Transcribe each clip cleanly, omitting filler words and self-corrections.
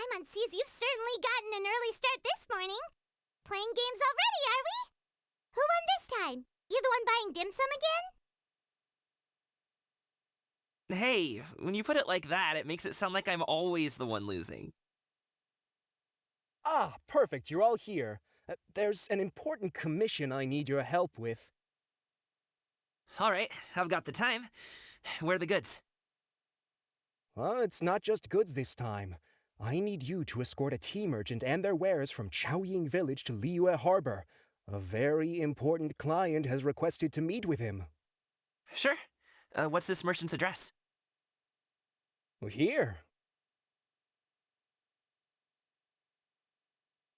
Paimon sees you've certainly gotten an early start this morning. Playing games already, are we? Who won this time? You the one buying dim sum again? Hey, when you put it like that, it makes it sound like I'm always the one losing. Ah, perfect, you're all here. There's an important commission I need your help with. Alright, I've got the time. Where are the goods? Well, it's not just goods this time. I need you to escort a tea merchant and their wares from Chaoying Village to Liyue Harbor. A very important client has requested to meet with him. Sure. What's this merchant's address? Here.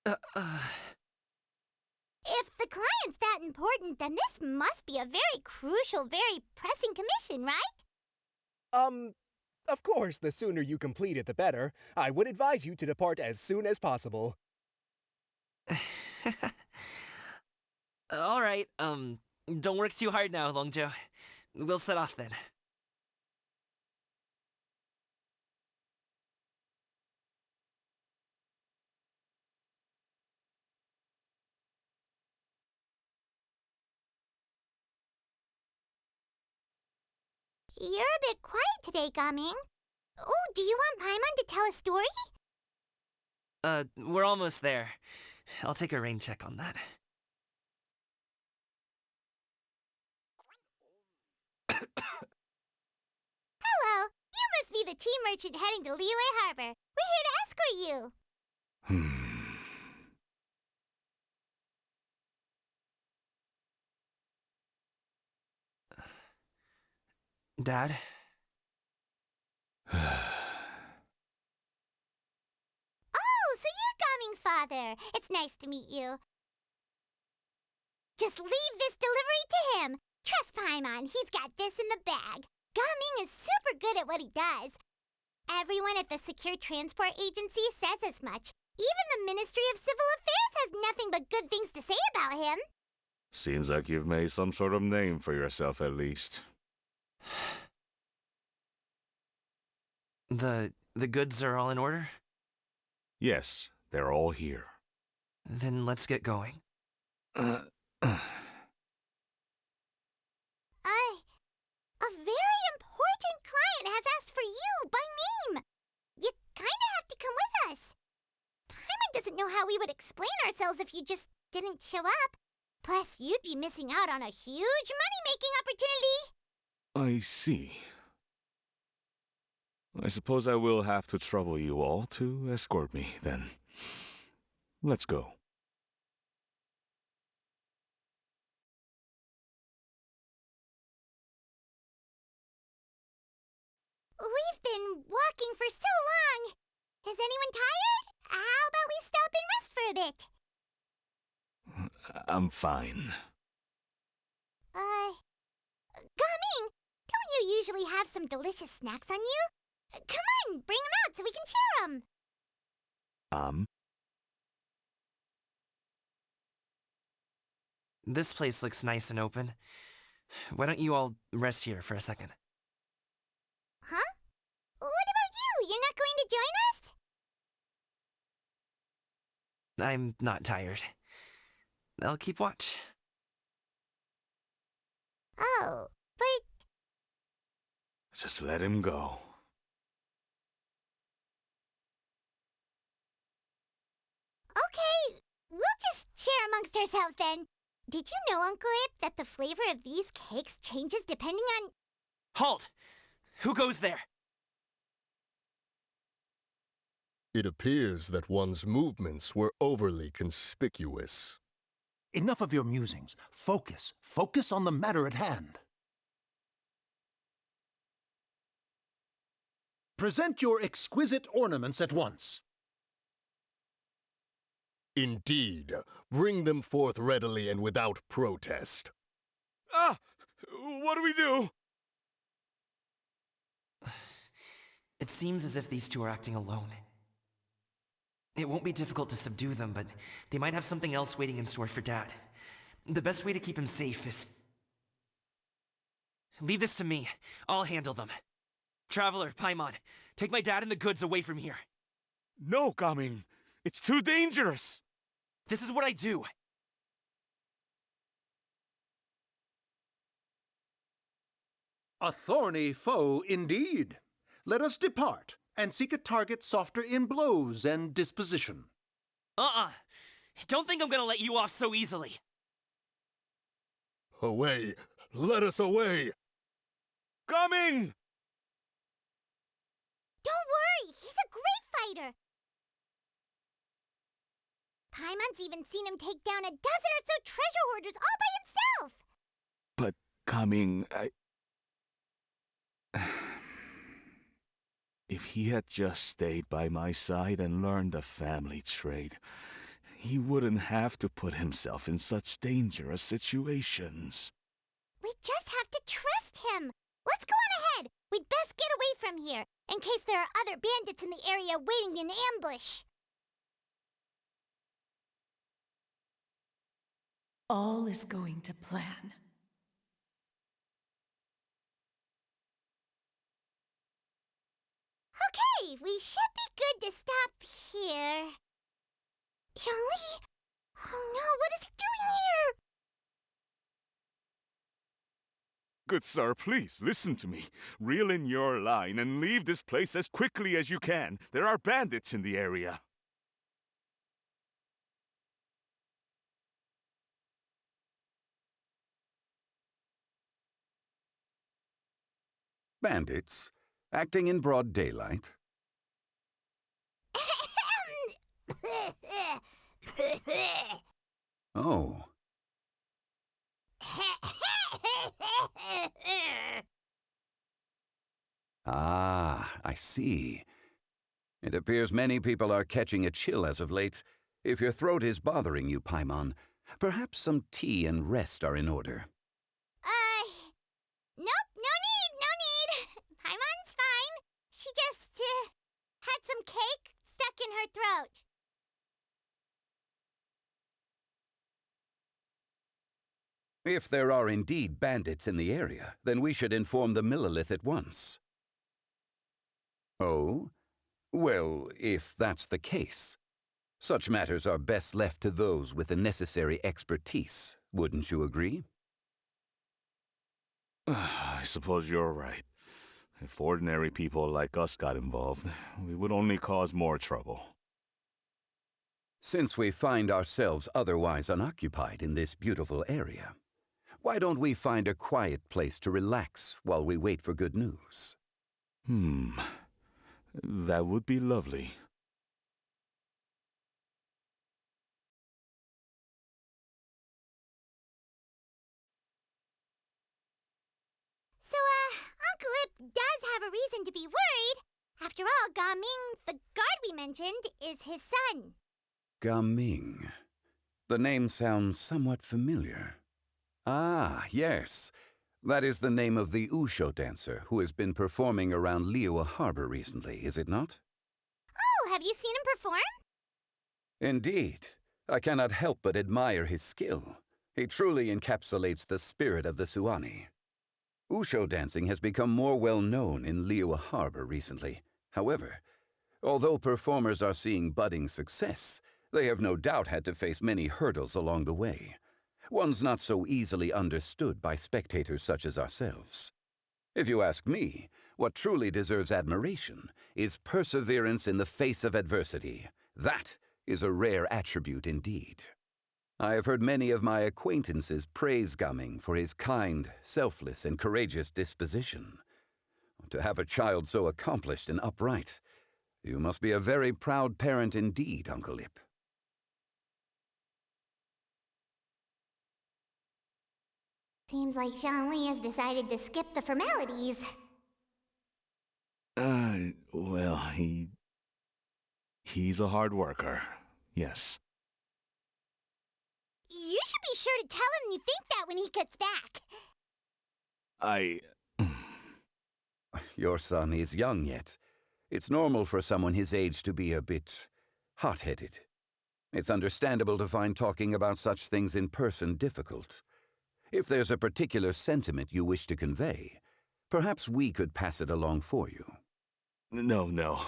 If the client's that important, then this must be a very crucial, very pressing commission, right? Of course, the sooner you complete it, the better. I would advise you to depart as soon as possible. Alright, don't work too hard now, Longzhou. We'll set off then. You're a bit quiet today, Gaming. Oh, do you want Paimon to tell a story? We're almost there. I'll take a rain check on that. Hello, you must be the tea merchant heading to Liyue Harbor. We're here to escort you. Dad? Oh, so you're Gaming's father. It's nice to meet you. Just leave this delivery to him. Trust Paimon, he's got this in the bag. Gaming is super good at what he does. Everyone at the Secure Transport Agency says as much. Even the Ministry of Civil Affairs has nothing but good things to say about him. Seems like you've made some sort of name for yourself at least. The goods are all in order? Yes, they're all here. Then let's get going. A very important client has asked for you by name. You kinda have to come with us. Paimon doesn't know how we would explain ourselves if you just didn't show up. Plus, you'd be missing out on a huge money-making opportunity. I see. I suppose I will have to trouble you all to escort me, then. Let's go. We've been walking for so long. Is anyone tired? How about we stop and rest for a bit? I'm fine. Gaming, don't you usually have some delicious snacks on you? Come on, bring them out so we can share them. This place looks nice and open. Why don't you all rest here for a second? Huh? What about you? You're not going to join us? I'm not tired. I'll keep watch. Oh, but... Just let him go. Okay, we'll just share amongst ourselves then. Did you know, Uncle Ip, that the flavor of these cakes changes depending on... Halt! Who goes there? It appears that one's movements were overly conspicuous. Enough of your musings. Focus. Focus on the matter at hand. Present your exquisite ornaments at once. Indeed, bring them forth readily and without protest. Ah! What do we do? It seems as if these two are acting alone. It won't be difficult to subdue them, but they might have something else waiting in store for Dad. The best way to keep him safe is... Leave this to me. I'll handle them. Traveler, Paimon, take my dad and the goods away from here. No, Gaming. It's too dangerous. This is what I do. A thorny foe indeed. Let us depart and seek a target softer in blows and disposition. Don't think I'm gonna let you off so easily. Away! Let us away! Coming! Don't worry, he's a great fighter. Paimon's even seen him take down a dozen or so treasure hoarders all by himself. But, Coming, If he had just stayed by my side and learned the family trade, he wouldn't have to put himself in such dangerous situations. We just have to trust him. Let's go on ahead. We'd best get away from here, in case there are other bandits in the area waiting in ambush. All is going to plan. Okay, we should be good to stop here. Zhongli? Oh no, what is he doing here? Good sir, please, listen to me. Reel in your line and leave this place as quickly as you can. There are bandits in the area. Bandits? Acting in broad daylight? Oh. Ah, I see. It appears many people are catching a chill as of late. If your throat is bothering you, Paimon, perhaps some tea and rest are in order. Nope, no need. Paimon's fine. She just, had some cake stuck in her throat. If there are indeed bandits in the area, then we should inform the Millelith at once. Oh? Well, if that's the case, such matters are best left to those with the necessary expertise, wouldn't you agree? I suppose you're right. If ordinary people like us got involved, we would only cause more trouble. Since we find ourselves otherwise unoccupied in this beautiful area, why don't we find a quiet place to relax while we wait for good news? That would be lovely. So, Uncle Ip does have a reason to be worried. After all, Gaming, the guard we mentioned, is his son. Gaming. The name sounds somewhat familiar. Ah, yes. That is the name of the Wushu dancer who has been performing around Liyue Harbor recently, is it not? Oh, have you seen him perform? Indeed. I cannot help but admire his skill. He truly encapsulates the spirit of the Suani. Wushu dancing has become more well known in Liyue Harbor recently. However, although performers are seeing budding success, they have no doubt had to face many hurdles along the way. One's not so easily understood by spectators such as ourselves. If you ask me, what truly deserves admiration is perseverance in the face of adversity. That is a rare attribute indeed. I have heard many of my acquaintances praise Gaming for his kind, selfless, and courageous disposition. To have a child so accomplished and upright, you must be a very proud parent indeed, Uncle Ip. Seems like Zhongli has decided to skip the formalities. Well, he's a hard worker, yes. You should be sure to tell him you think that when he gets back. Your son is young yet. It's normal for someone his age to be a bit hot-headed. It's understandable to find talking about such things in person difficult. If there's a particular sentiment you wish to convey, perhaps we could pass it along for you. No.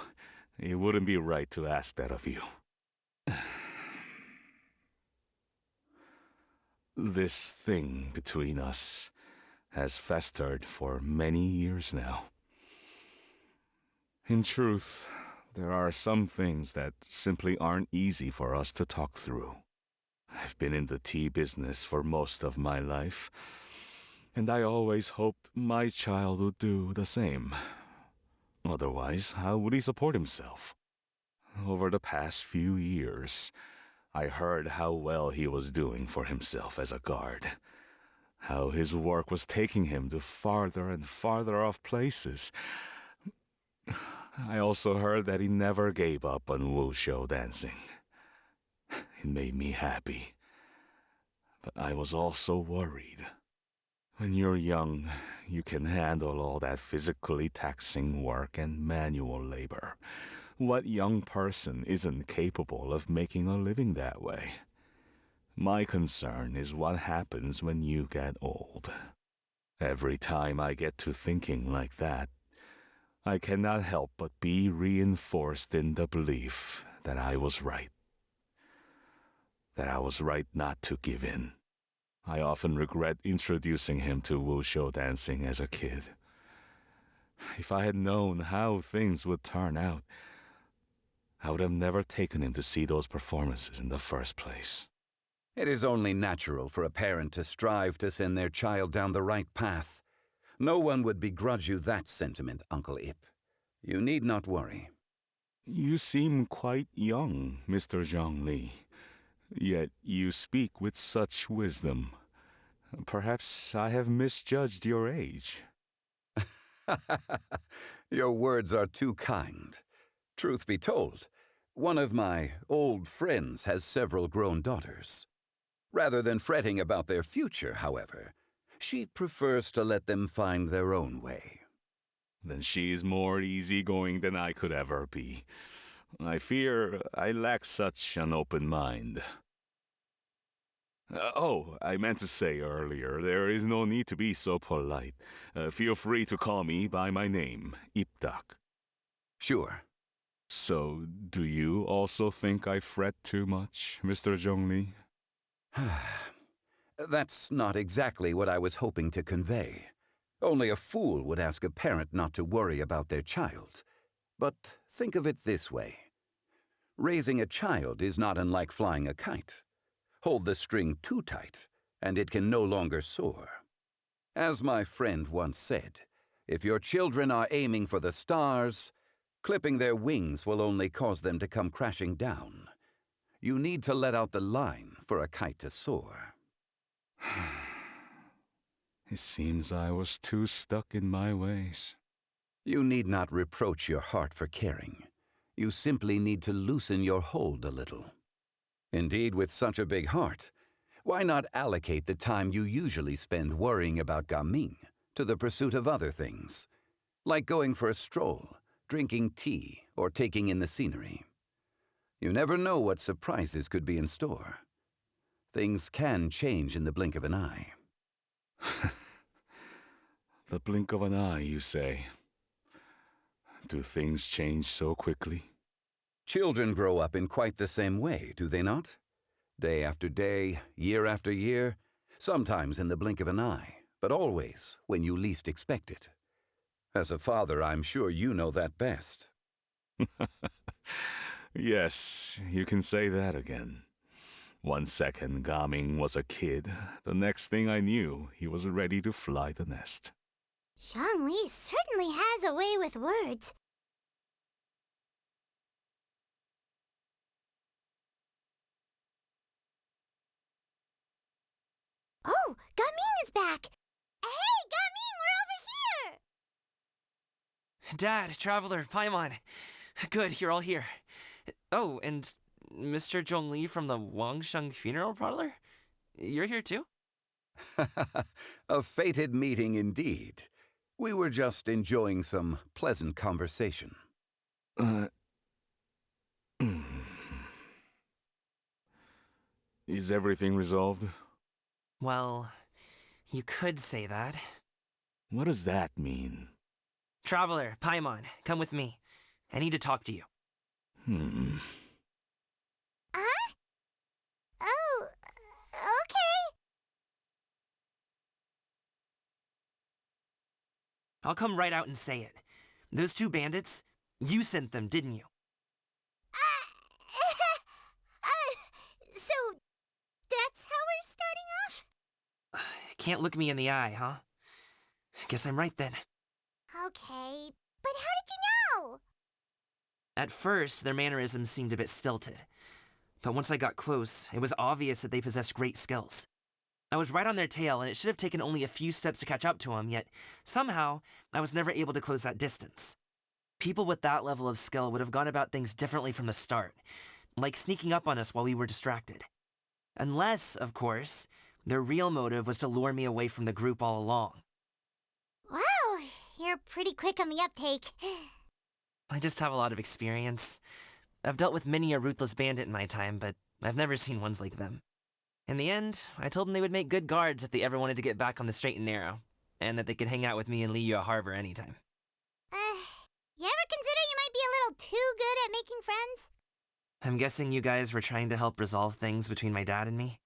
It wouldn't be right to ask that of you. This thing between us has festered for many years now. In truth, there are some things that simply aren't easy for us to talk through. I've been in the tea business for most of my life, and I always hoped my child would do the same. Otherwise, how would he support himself? Over the past few years, I heard how well he was doing for himself as a guard. How his work was taking him to farther and farther off places. I also heard that he never gave up on wushou dancing. It made me happy. But I was also worried. When you're young, you can handle all that physically taxing work and manual labor. What young person isn't capable of making a living that way? My concern is what happens when you get old. Every time I get to thinking like that, I cannot help but be reinforced in the belief that I was right. That I was right not to give in. I often regret introducing him to wushou dancing as a kid. If I had known how things would turn out, I would have never taken him to see those performances in the first place. It is only natural for a parent to strive to send their child down the right path. No one would begrudge you that sentiment, Uncle Ip. You need not worry. You seem quite young, Mr. Zhongli. Yet you speak with such wisdom. Perhaps I have misjudged your age. Your words are too kind. Truth be told, one of my old friends has several grown daughters. Rather than fretting about their future, however, she prefers to let them find their own way. Then she's more easygoing than I could ever be. I fear I lack such an open mind. I meant to say earlier, there is no need to be so polite. Feel free to call me by my name, Ipdak. Sure. So, do you also think I fret too much, Mr. Zhongli? That's not exactly what I was hoping to convey. Only a fool would ask a parent not to worry about their child. But think of it this way. Raising a child is not unlike flying a kite. Hold the string too tight, and it can no longer soar. As my friend once said, if your children are aiming for the stars, clipping their wings will only cause them to come crashing down. You need to let out the line for a kite to soar. It seems I was too stuck in my ways. You need not reproach your heart for caring. You simply need to loosen your hold a little. Indeed, with such a big heart, why not allocate the time you usually spend worrying about Gaming to the pursuit of other things, like going for a stroll, drinking tea, or taking in the scenery? You never know what surprises could be in store. Things can change in the blink of an eye. The blink of an eye, you say? Do things change so quickly? Children grow up in quite the same way, do they not? Day after day, year after year, sometimes in the blink of an eye, but always when you least expect it. As a father, I'm sure you know that best. Yes, you can say that again. 1 second, Gaming was a kid. The next thing I knew, he was ready to fly the nest. Zhongli certainly has a way with words. Oh, Gaming is back! Hey, Gaming, we're over here! Dad, Traveler, Paimon. Good, you're all here. Oh, and Mr. Zhongli from the Wangsheng Funeral Parlor? You're here too? A fated meeting indeed. We were just enjoying some pleasant conversation. Is everything resolved? Well, you could say that. What does that mean? Traveler, Paimon, come with me. I need to talk to you. Huh? Oh, okay. I'll come right out and say it. Those two bandits, you sent them, didn't you? So, that's how we're starting off? Can't look me in the eye, huh? Guess I'm right then. Okay, but how did you know? At first, their mannerisms seemed a bit stilted. But once I got close, it was obvious that they possessed great skills. I was right on their tail, and it should have taken only a few steps to catch up to them, yet somehow, I was never able to close that distance. People with that level of skill would have gone about things differently from the start, like sneaking up on us while we were distracted. Unless, of course, their real motive was to lure me away from the group all along. Wow, you're pretty quick on the uptake. I just have a lot of experience. I've dealt with many a ruthless bandit in my time, but I've never seen ones like them. In the end, I told them they would make good guards if they ever wanted to get back on the straight and narrow, and that they could hang out with me in Liyue Harbor anytime. You ever consider you might be a little too good at making friends? I'm guessing you guys were trying to help resolve things between my dad and me?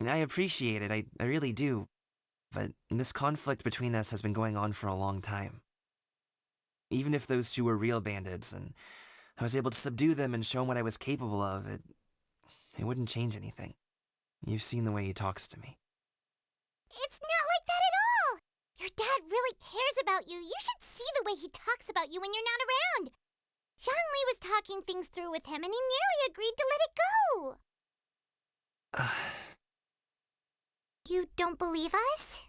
I appreciate it, I really do. But this conflict between us has been going on for a long time. Even if those two were real bandits, and I was able to subdue them and show them what I was capable of, it wouldn't change anything. You've seen the way he talks to me. It's not like that at all! Your dad really cares about you. You should see the way he talks about you when you're not around. Zhongli was talking things through with him, and he nearly agreed to let it go. You don't believe us?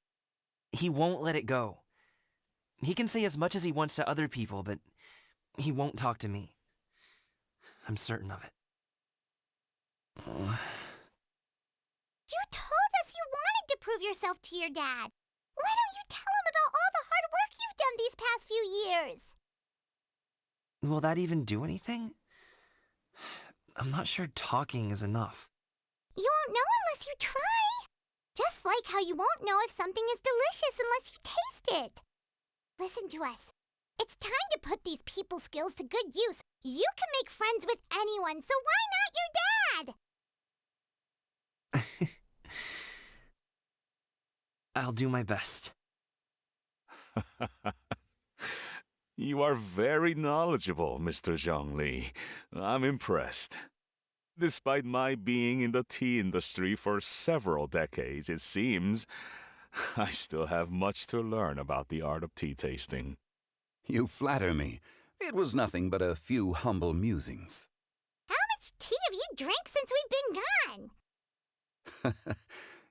He won't let it go. He can say as much as he wants to other people, but he won't talk to me. I'm certain of it. You told us you wanted to prove yourself to your dad. Why don't you tell him about all the hard work you've done these past few years? Will that even do anything? I'm not sure talking is enough. You won't know unless you try. Just like how you won't know if something is delicious unless you taste it. Listen to us. It's time to put these people skills to good use. You can make friends with anyone, so why not your dad? I'll do my best. You are very knowledgeable, Mr. Zhongli. I'm impressed. Despite my being in the tea industry for several decades, it seems I still have much to learn about the art of tea tasting. You flatter me. It was nothing but a few humble musings. How much tea have you drank since we've been gone?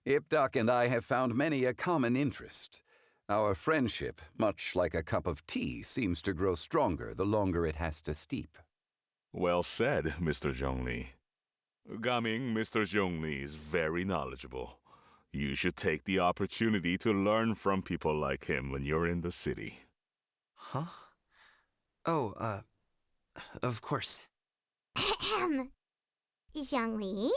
Ipdak and I have found many a common interest. Our friendship, much like a cup of tea, seems to grow stronger the longer it has to steep. Well said, Mr. Zhongli. Gaming, Mr. Zhongli is very knowledgeable. You should take the opportunity to learn from people like him when you're in the city. Huh? Oh, of course. Ahem. Zhongli?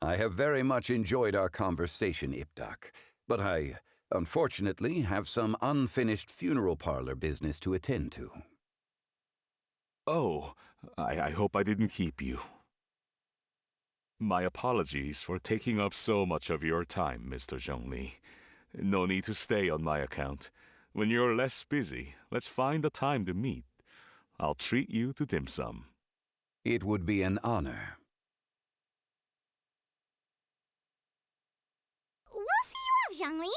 I have very much enjoyed our conversation, Ipdak, but I, unfortunately, have some unfinished funeral parlor business to attend to. Oh, I hope I didn't keep you. My apologies for taking up so much of your time, Mr. Zhongli. No need to stay on my account. When you're less busy, let's find a time to meet. I'll treat you to dim sum. It would be an honor. We'll see you off, Zhongli.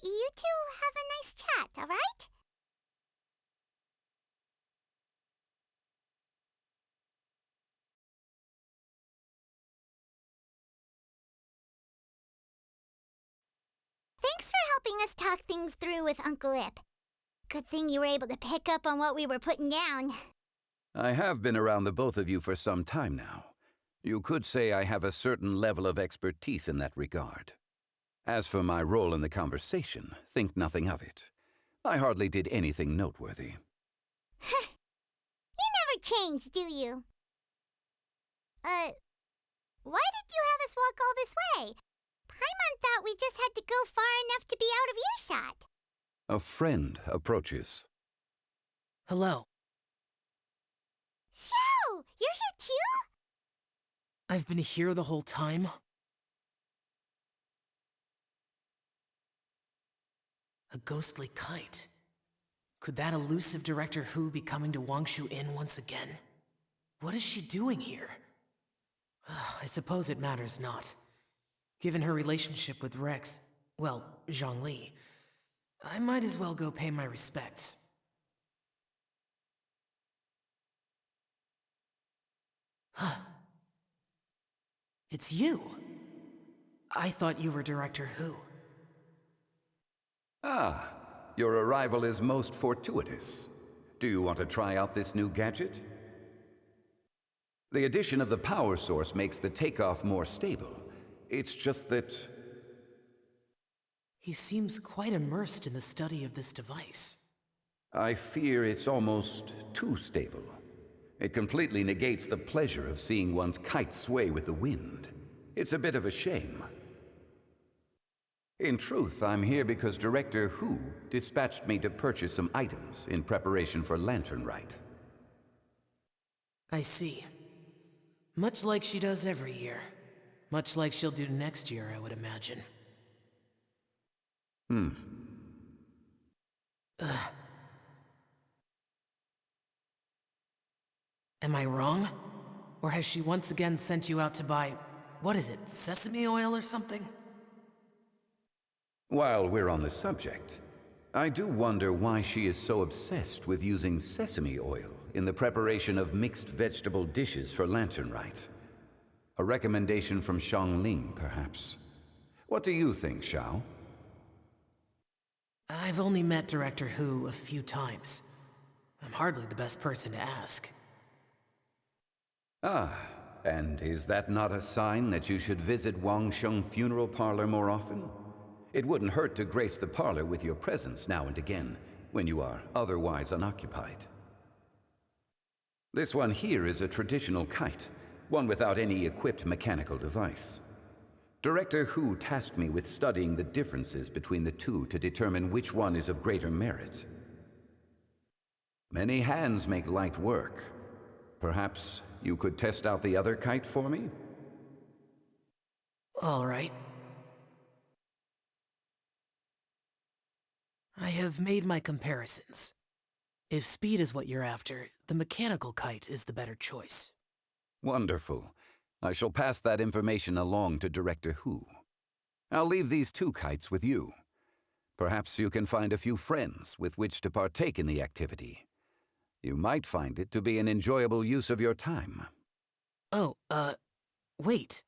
You two have a nice chat, all right? Thanks for helping us talk things through with Uncle Ip. Good thing you were able to pick up on what we were putting down. I have been around the both of you for some time now. You could say I have a certain level of expertise in that regard. As for my role in the conversation, think nothing of it. I hardly did anything noteworthy. You never change, do you? Why did you have us walk all this way? Paimon thought we just had to go far enough to be out of earshot. A friend approaches. Hello. Xiao, you're here too? I've been here the whole time. A ghostly kite. Could that elusive Director Hu be coming to Wangshu Inn once again? What is she doing here? I suppose it matters not. Given her relationship with Rex, well, Zhongli, I might as well go pay my respects. It's you. I thought you were Director Hu. Ah, your arrival is most fortuitous. Do you want to try out this new gadget? The addition of the power source makes the takeoff more stable. It's just that... He seems quite immersed in the study of this device. I fear it's almost too stable. It completely negates the pleasure of seeing one's kite sway with the wind. It's a bit of a shame. In truth, I'm here because Director Hu dispatched me to purchase some items in preparation for Lantern Rite. I see. Much like she does every year. Much like she'll do next year, I would imagine. Am I wrong? Or has she once again sent you out to buy, what is it, sesame oil or something? While we're on the subject, I do wonder why she is so obsessed with using sesame oil in the preparation of mixed vegetable dishes for Lantern Rite. A recommendation from Zhongli, perhaps. What do you think, Xiao? I've only met Director Hu a few times. I'm hardly the best person to ask. Ah, and is that not a sign that you should visit Wangsheng Funeral Parlor more often? It wouldn't hurt to grace the parlor with your presence now and again, when you are otherwise unoccupied. This one here is a traditional kite, one without any equipped mechanical device. Director Hu tasked me with studying the differences between the two to determine which one is of greater merit. Many hands make light work. Perhaps you could test out the other kite for me? All right. I have made my comparisons. If speed is what you're after, the mechanical kite is the better choice. Wonderful. I shall pass that information along to Director Hu. I'll leave these two kites with you. Perhaps you can find a few friends with which to partake in the activity. You might find it to be an enjoyable use of your time. Oh, wait.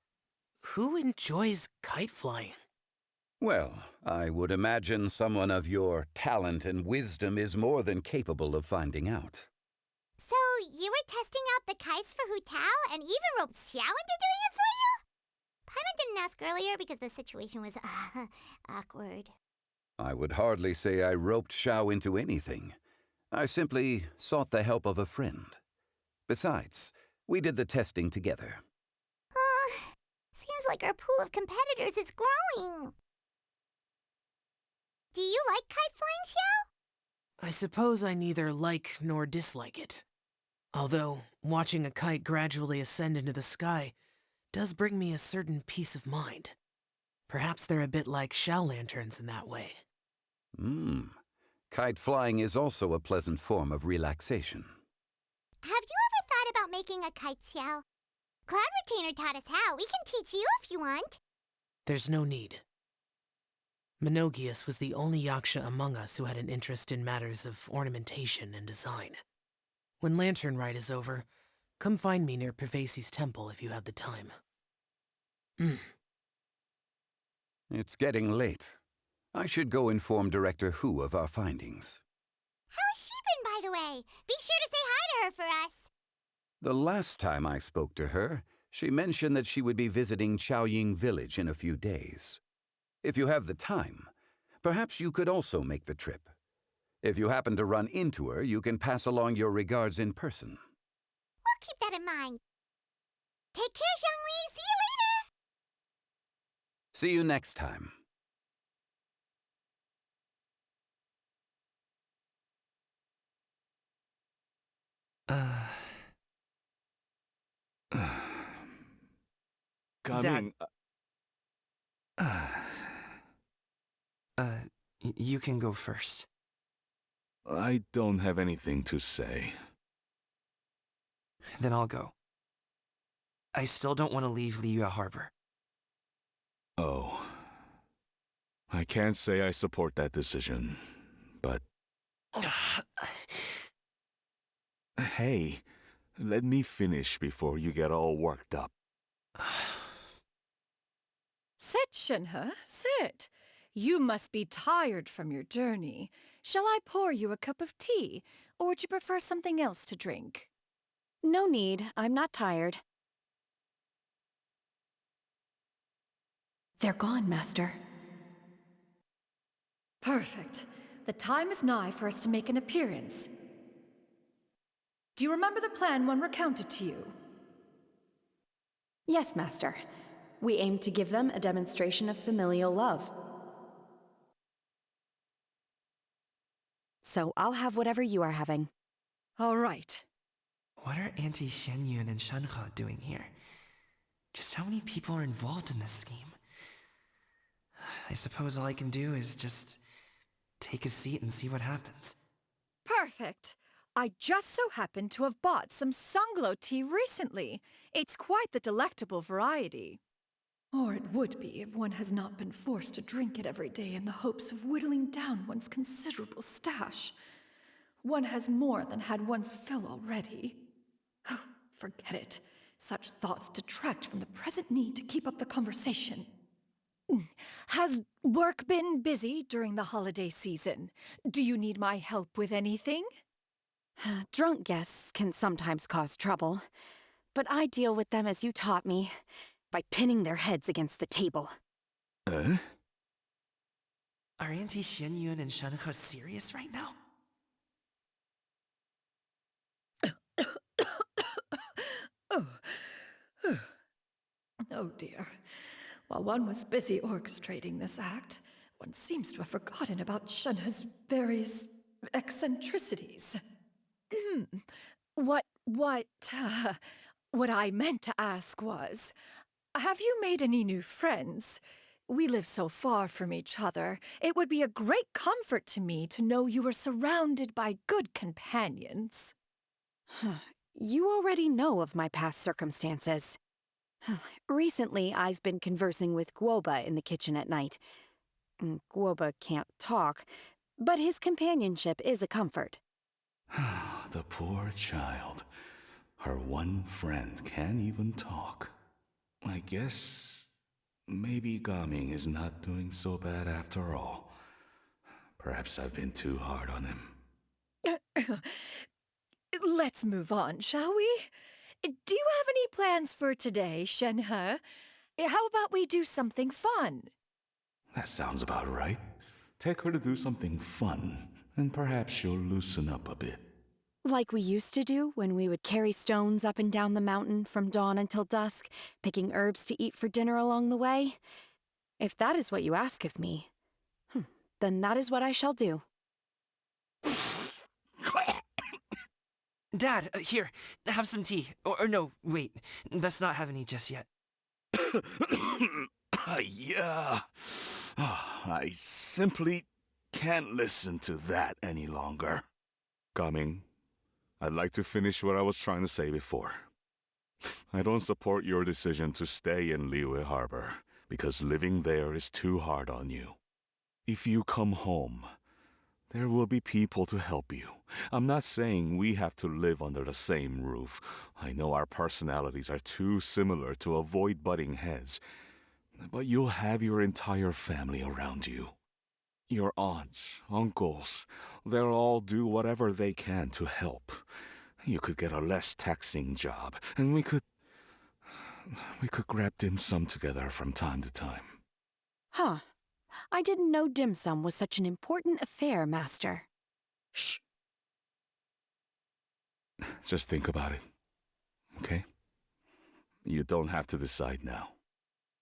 Who enjoys kite flying? Well, I would imagine someone of your talent and wisdom is more than capable of finding out. So, you were testing out the kites for Hu Tao and even roped Xiao into doing it for you? Paimon didn't ask earlier because the situation was, awkward. I would hardly say I roped Xiao into anything. I simply sought the help of a friend. Besides, we did the testing together. Seems like our pool of competitors is growing. Do you like kite flying, Xiao? I suppose I neither like nor dislike it. Although, watching a kite gradually ascend into the sky does bring me a certain peace of mind. Perhaps they're a bit like shell lanterns in that way. Kite flying is also a pleasant form of relaxation. Have you ever thought about making a kite, Xiao? Cloud Retainer taught us how. We can teach you if you want. There's no need. Menogius was the only yaksha among us who had an interest in matters of ornamentation and design. When Lantern Rite is over, come find me near Pervasi's temple if you have the time. It's getting late. I should go inform Director Hu of our findings. How's she been, by the way? Be sure to say hi to her for us. The last time I spoke to her, she mentioned that she would be visiting Chaoying Village in a few days. If you have the time, perhaps you could also make the trip. If you happen to run into her, you can pass along your regards in person. We'll keep that in mind. Take care, Zhongli. See you See you next time. Coming. You can go first. I don't have anything to say. Then I'll go. I still don't want to leave Liyue Harbor. Oh. I can't say I support that decision, but... Hey, let me finish before you get all worked up. Sit, Shenhe, sit. You must be tired from your journey. Shall I pour you a cup of tea, or would you prefer something else to drink? No need. I'm not tired. They're gone, Master. Perfect. The time is nigh for us to make an appearance. Do you remember the plan one recounted to you? Yes, Master. We aim to give them a demonstration of familial love. So I'll have whatever you are having. All right. What are Auntie Xianyun and Shenhe doing here? Just how many people are involved in this scheme? I suppose all I can do is just take a seat and see what happens. Perfect. I just so happen to have bought some Zhongli tea recently. It's quite the delectable variety. Or it would be if one has not been forced to drink it every day in the hopes of whittling down one's considerable stash. One has more than had one's fill already. Oh, forget it. Such thoughts detract from the present need to keep up the conversation. Has work been busy during the holiday season? Do you need my help with anything? Drunk guests can sometimes cause trouble, but I deal with them as you taught me, by pinning their heads against the table. Are Auntie Xianyun and Shenhe serious right now? Oh dear. While one was busy orchestrating this act, one seems to have forgotten about Shenhe's various eccentricities. What I meant to ask was, have you made any new friends? We live so far from each other. It would be a great comfort to me to know you were surrounded by good companions. You already know of my past circumstances. Recently, I've been conversing with Guoba in the kitchen at night. Guoba can't talk, but his companionship is a comfort. The poor child. Her one friend can't even talk. I guess maybe Gaming is not doing so bad after all. Perhaps I've been too hard on him. Let's move on, shall we? Do you have any plans for today, Shenhe? How about we do something fun? That sounds about right. Take her to do something fun, and perhaps she'll loosen up a bit. Like we used to do when we would carry stones up and down the mountain from dawn until dusk, picking herbs to eat for dinner along the way? If that is what you ask of me, then that is what I shall do. Dad, here, have some tea. Or no, wait, let's not have any just yet. Yeah. I simply can't listen to that any longer. Coming. I'd like to finish what I was trying to say before. I don't support your decision to stay in Liyue Harbor, because living there is too hard on you. If you come home, there will be people to help you. I'm not saying we have to live under the same roof. I know our personalities are too similar to avoid butting heads. But you'll have your entire family around you. Your aunts, uncles, they'll all do whatever they can to help. You could get a less taxing job, and we could grab dim sum together from time to time. Huh. I didn't know dim sum was such an important affair, Master. Shh. Just think about it, okay? You don't have to decide now.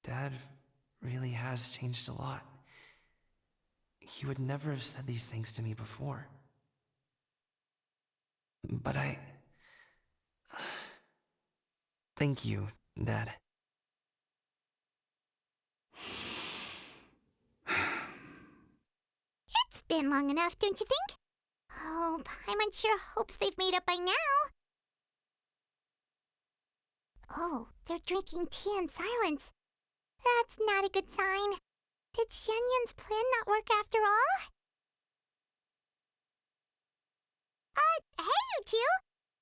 Dad, really has changed a lot. He would never have said these things to me before. But thank you, Dad. It's been long enough, don't you think? Oh, Paimon sure hopes they've made up by now. Oh, they're drinking tea in silence. That's not a good sign. Did Xianyun's plan not work after all? Hey, you two!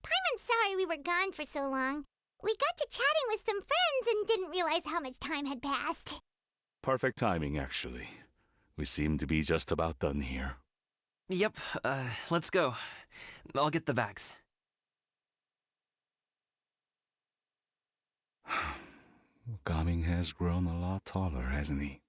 Paimon's sorry we were gone for so long. We got to chatting with some friends and didn't realize how much time had passed. Perfect timing, actually. We seem to be just about done here. Yep, let's go. I'll get the bags. Gaming has grown a lot taller, hasn't he?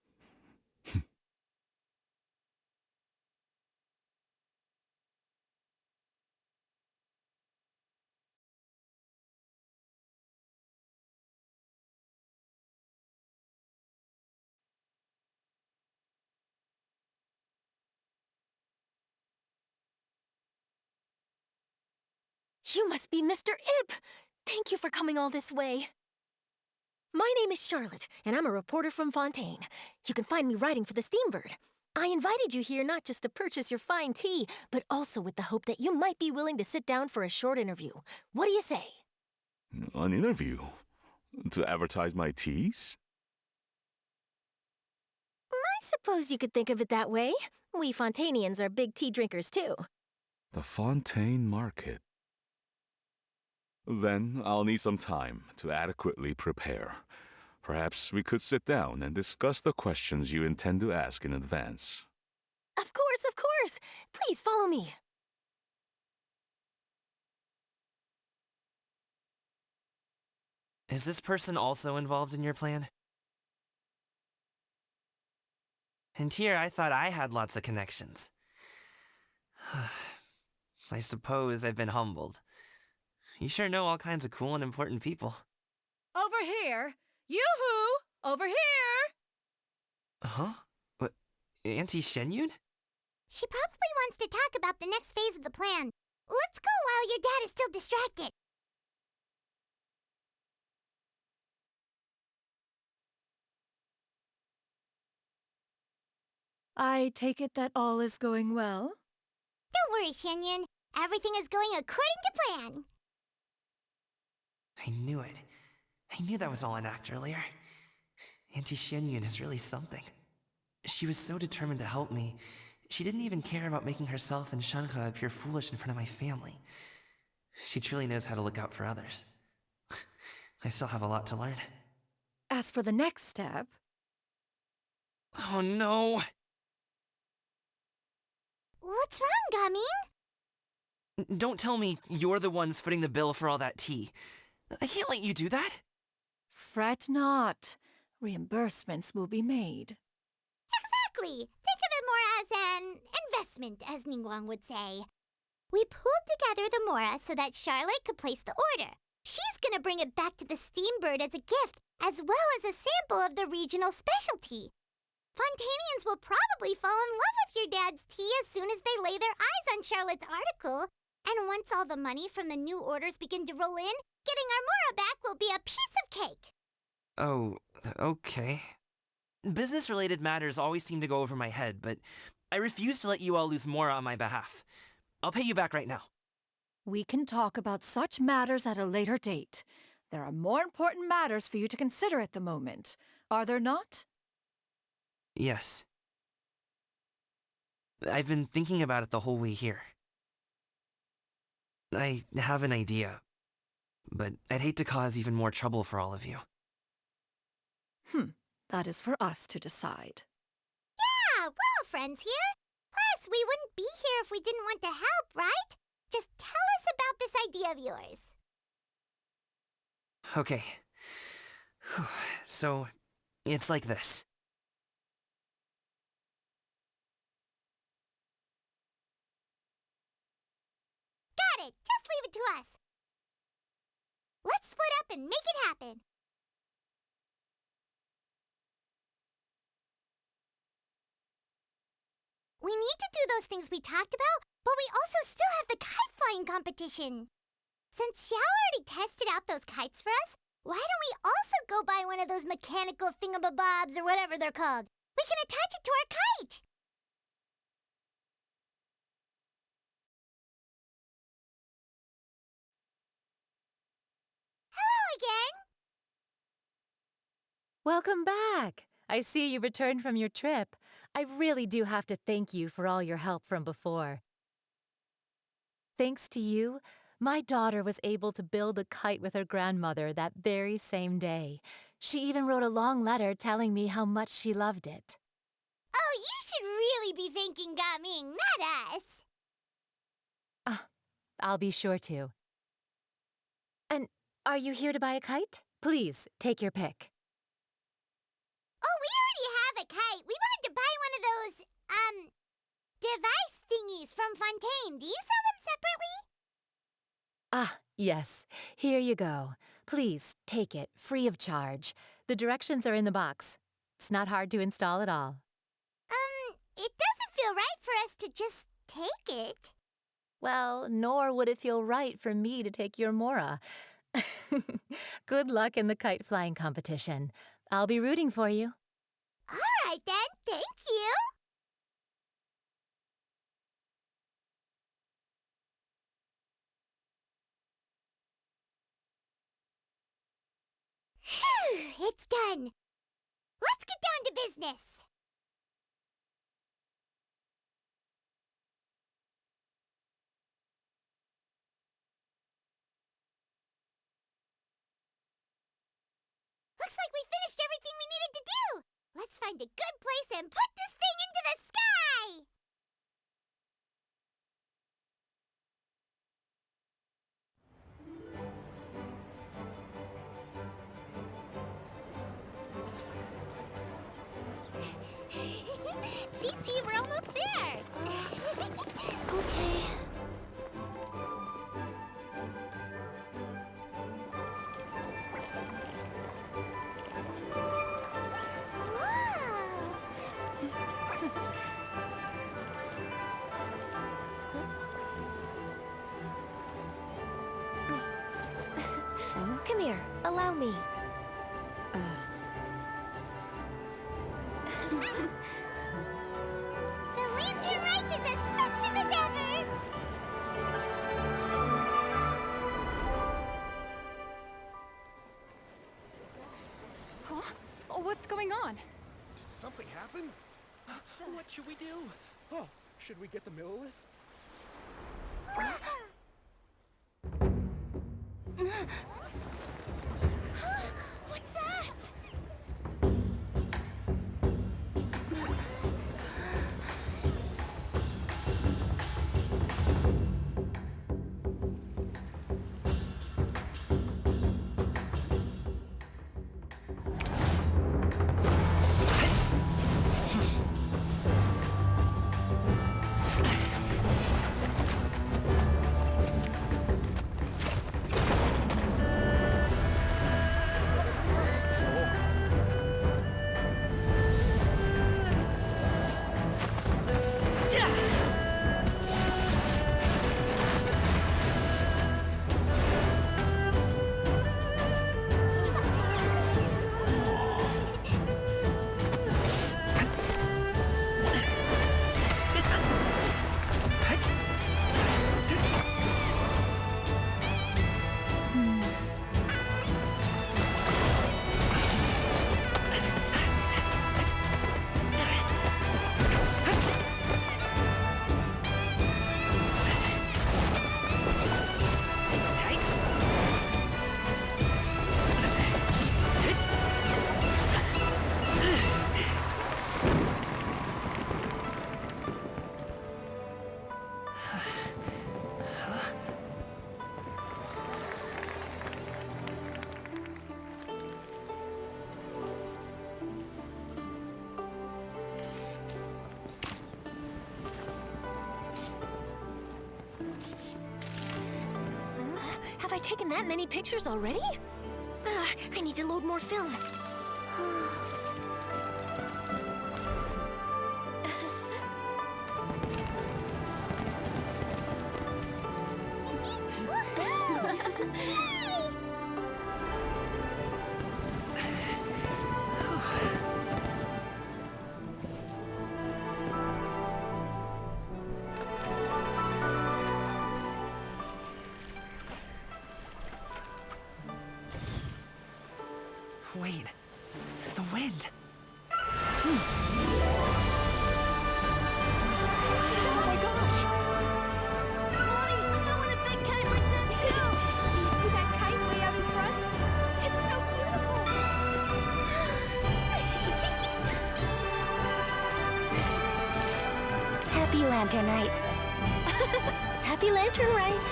You must be Mr. Ip! Thank you for coming all this way. My name is Charlotte, and I'm a reporter from Fontaine. You can find me writing for the Steambird. I invited you here not just to purchase your fine tea, but also with the hope that you might be willing to sit down for a short interview. What do you say? An interview? To advertise my teas? I suppose you could think of it that way. We Fontainians are big tea drinkers, too. The Fontaine Market. Then I'll need some time to adequately prepare. Perhaps we could sit down and discuss the questions you intend to ask in advance. Of course, of course! Please follow me. Is this person also involved in your plan? And here I thought I had lots of connections. I suppose I've been humbled. You sure know all kinds of cool and important people. Over here! Yoo-hoo! Over here! Huh? What? Auntie Xianyun? She probably wants to talk about the next phase of the plan. Let's go while your dad is still distracted. I take it that all is going well? Don't worry, Xianyun. Everything is going according to plan. I knew it. I knew that was all an act earlier. Auntie Xianyun is really something. She was so determined to help me. She didn't even care about making herself and Shanka appear foolish in front of my family. She truly knows how to look out for others. I still have a lot to learn. As for the next step... Oh no! What's wrong, Gaming? Don't tell me you're the ones footing the bill for all that tea. I can't let you do that. Fret not. Reimbursements will be made. Exactly. Think of it more as an investment, as Ningguang would say. We pooled together the Mora so that Charlotte could place the order. She's gonna bring it back to the Steambird as a gift, as well as a sample of the regional specialty. Fontainians will probably fall in love with your dad's tea as soon as they lay their eyes on Charlotte's article. And once all the money from the new orders begin to roll in, getting our Mora back will be a piece of cake. Oh, okay. Business-related matters always seem to go over my head, but I refuse to let you all lose more on my behalf. I'll pay you back right now. We can talk about such matters at a later date. There are more important matters for you to consider at the moment, are there not? Yes. I've been thinking about it the whole way here. I have an idea, but I'd hate to cause even more trouble for all of you. That is for us to decide. Yeah, we're all friends here. Plus, we wouldn't be here if we didn't want to help, right? Just tell us about this idea of yours. Okay. So, it's like this. Got it. Just leave it to us. Let's split up and make it happen. We need to do those things we talked about, but we also still have the kite flying competition. Since Xiao already tested out those kites for us, why don't we also go buy one of those mechanical thingamabobs or whatever they're called? We can attach it to our kite! Hello again! Welcome back! I see you returned from your trip. I really do have to thank you for all your help from before. Thanks to you, my daughter was able to build a kite with her grandmother that very same day. She even wrote a long letter telling me how much she loved it. Oh, you should really be thanking Gaming, not us! I'll be sure to. And are you here to buy a kite? Please, take your pick. Oh, we already have a kite. We wanted to buy one of those, device thingies from Fontaine. Do you sell them separately? Ah, yes. Here you go. Please, take it, free of charge. The directions are in the box. It's not hard to install at all. It doesn't feel right for us to just take it. Well, nor would it feel right for me to take your Mora. Good luck in the kite flying competition. I'll be rooting for you. All right, then. Thank you. Phew, it's done. Let's get down to business. Looks like we finished everything we needed to do. Let's find a good place and put this thing into the sky! Chi-Chi, we're almost there! Okay. Come here, allow me. The Lantern Rite is as festive as ever! Huh? Oh, what's going on? Did something happen? What should we do? Oh, should we get the Millilith? What's that? Have I taken that many pictures already? I need to load more film. Wait, the wind. Oh my gosh! Mommy, I want a big kite like that too! Do you see that kite way out in front? It's so beautiful! Happy Lantern Rite. Happy Lantern Rite!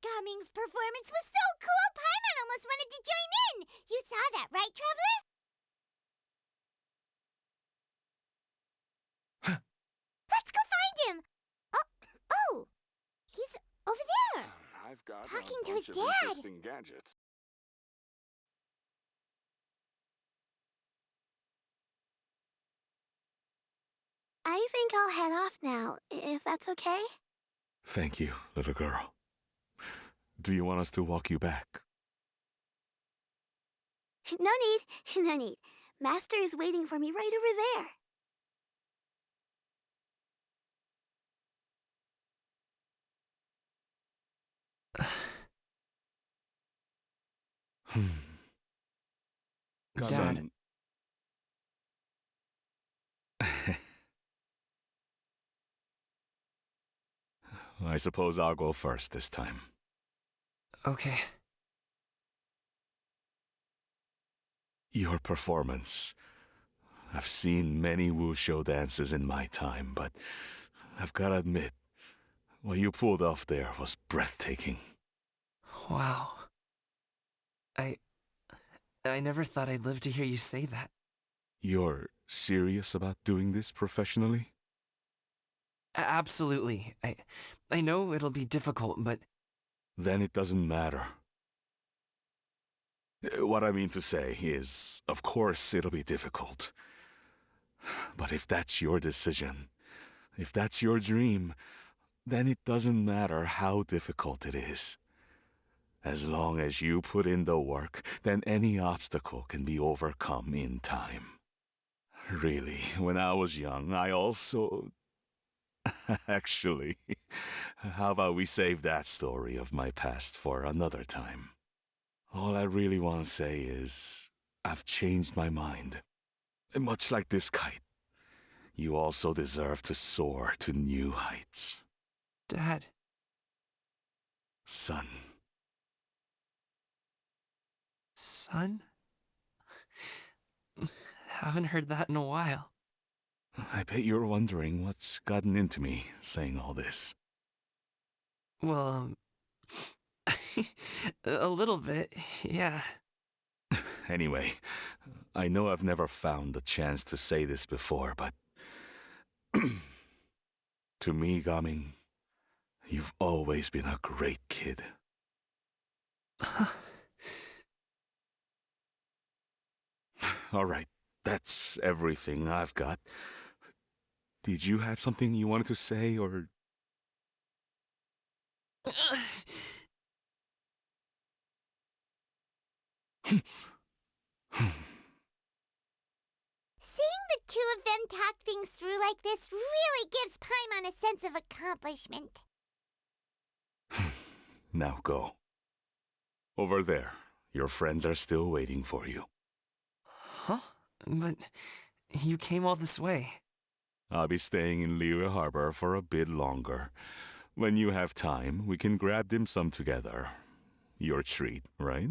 Gaming's performance was so cool, Paimon almost wanted to join in! You saw that, right, Traveler? Let's go find him! Oh! He's over there! I've got Talking a to bunch his of dad. interesting gadgets. I think I'll head off now, if that's okay? Thank you, little girl. Do you want us to walk you back? No need, no need. Master is waiting for me right over there. Dad. Son. I suppose I'll go first this time. Okay. Your performance. I've seen many wushou dances in my time, but I've gotta admit, what you pulled off there was breathtaking. Wow. I never thought I'd live to hear you say that. You're serious about doing this professionally? Absolutely. I know it'll be difficult, but... Then it doesn't matter. What I mean to say is, of course it'll be difficult. But if that's your decision, if that's your dream, then it doesn't matter how difficult it is. As long as you put in the work, then any obstacle can be overcome in time. Really, when I was young, I also... Actually, how about we save that story of my past for another time? All I really want to say is, I've changed my mind. Much like this kite, you also deserve to soar to new heights. Dad. Son. Son? Haven't heard that in a while. I bet you're wondering what's gotten into me saying all this. Well, a little bit, yeah. Anyway, I know I've never found the chance to say this before, but... to me, Gaming, you've always been a great kid. All right, that's everything I've got. Did you have something you wanted to say, or... Seeing the two of them talk things through like this really gives Paimon a sense of accomplishment. Now go. Over there. Your friends are still waiting for you. Huh? But you came all this way. I'll be staying in Liyue Harbor for a bit longer. When you have time, we can grab dim sum together. Your treat, right?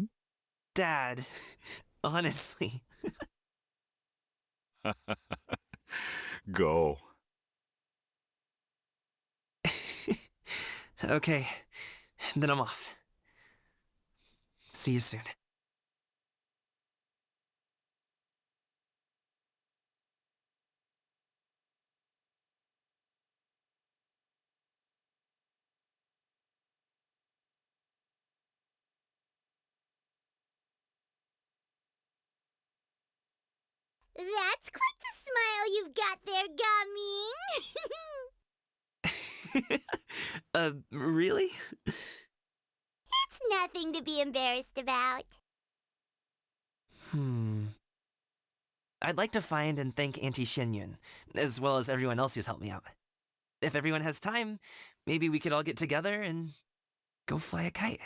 Dad, honestly. Go. Okay, Then I'm off. See you soon. That's quite the smile you've got there, Gaming. Really? It's nothing to be embarrassed about. I'd like to find and thank Auntie Xianyun, as well as everyone else who's helped me out. If everyone has time, maybe we could all get together and go fly a kite.